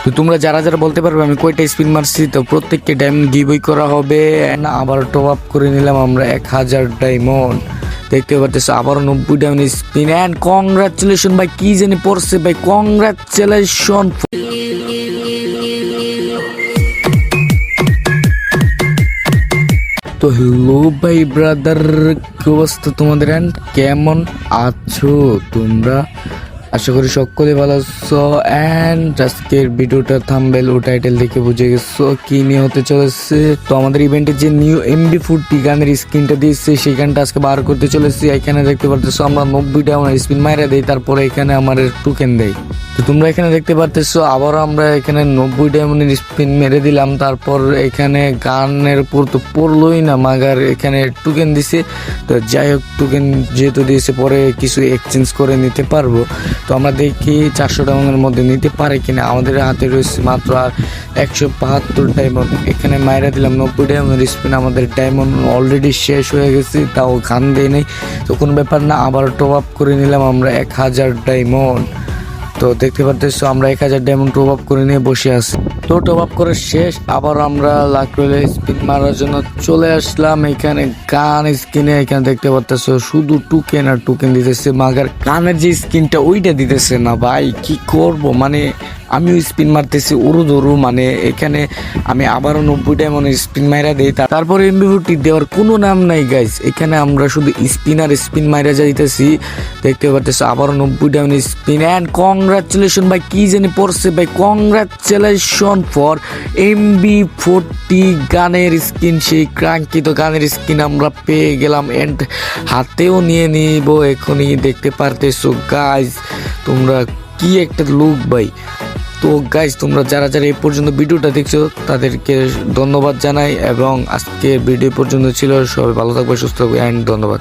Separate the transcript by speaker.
Speaker 1: তো তোমরা যারা যারা বলতে পারবে আমি কয়টা স্পিন মারছি, তো প্রত্যেককে ডায়মন্ড গিভওয়ে করা হবে। আবার টপ আপ করে নিলাম আমরা 1000 ডায়মন্ড। দেখতে পাচ্ছ আবারও 90 ডায়মন্ড স্পিন। অ্যান্ড কংগ্রাচুলেশন ভাই, কি জানি পড়ছে ভাই, কংগ্রাচুলেশন। তো হ্যালো ভাই ব্রাদার, কি অবস্থা তোমাদের? অ্যান্ড কেমন আছো তোমরা? আশা করি সকলে ভালো আছো। অ্যান্ড আজকের ভিডিওটা থাম্বনেল ও টাইটেল দেখে বুঝে গেছো কি নিয়ে হতে চলেছে। তো আমাদের ইভেন্টে যে নিউ MB40 গানের স্ক্রিনটা দিয়েছে সেই গানটা আজকে বার করতে চলেছি। এখানে দেখতে পারতেছো আমরা 90টা আমার স্পিন মাইরা দেই, তারপরে এখানে আমার টোকেন দেয়। তো তোমরা এখানে দেখতে পারতেছো আবারও আমরা এখানে 90 ডায়মন্ডের স্পিন মেরে দিলাম। তারপর এখানে গানের উপর তো পড়লোই না, মাগার এখানে টোকেন দিছে। তো যাই হোক, টোকেন যেহেতু দিয়েছে পরে কিছু এক্সচেঞ্জ করে নিতে পারবো। তো আমরা দেখি 400 ডায়মন্ডের মধ্যে নিতে পারে কিনা। আমাদের হাতে রয়েছে মাত্র আর 172 ডায়মন্ড। এখানে মাইরা দিলাম 90 ডায়মন্ডের স্পিন। আমাদের ডায়মন্ড অলরেডি শেষ হয়ে গেছে, তাও গান দেয় নেই। তো কোনো ব্যাপার না, আবার টপ আপ করে নিলাম আমরা 1000 ডায়মন্ড। তো দেখতে পারতেছো আমরা 1000 ডায়মন্ড টপ আপ করে নিয়ে বসে আছি। তো টপ আপ করে শেষ, আবার আমরা লাক রইলে স্পিন মারার জন্য চলে আসলাম। এখানে গান স্কিনে এখানে দেখতে পারতেছো শুধু টোকেন আর টোকেন দিতেছে, মাগার গানের যে স্কিনটা ওইটা দিতেছে না ভাই। কি করব, মানে আমিও স্পিন মারতেছি উড়ু ধরু, মানে এখানে আমি আবারও 90 ডায়মন্ড স্পিন মাইরা দিই। তারপরে MB40 দেওয়ার কোনো নাম নাই গাইস। এখানে আমরা শুধু স্পিন আর স্পিন মাইরা যাইতেছি। দেখতে পারতেছো আবারও 90 ডায়মন্ড স্পিন। অ্যান্ড কংগ্রাচুলেশন ভাই, কি জানি পড়ছে ভাই, কংগ্রাচুলেশন ফর MB40 গানের স্কিন। সেই কাঙ্ক্ষিত গানের স্কিন আমরা পেয়ে গেলাম, এন্ড হাতেও নিয়ে নিব এখনই। দেখতে পারতেছো গাইস, তোমরা কি একটা লুক ভাই। তো গাইজ তোমরা যারা যারা এই পর্যন্ত ভিডিওটা দেখছো তাদেরকে ধন্যবাদ জানাই, এবং আজকে ভিডিও পর্যন্ত ছিল। সবাই ভালো থাকবে, সুস্থ থাকবে, অ্যান্ড ধন্যবাদ।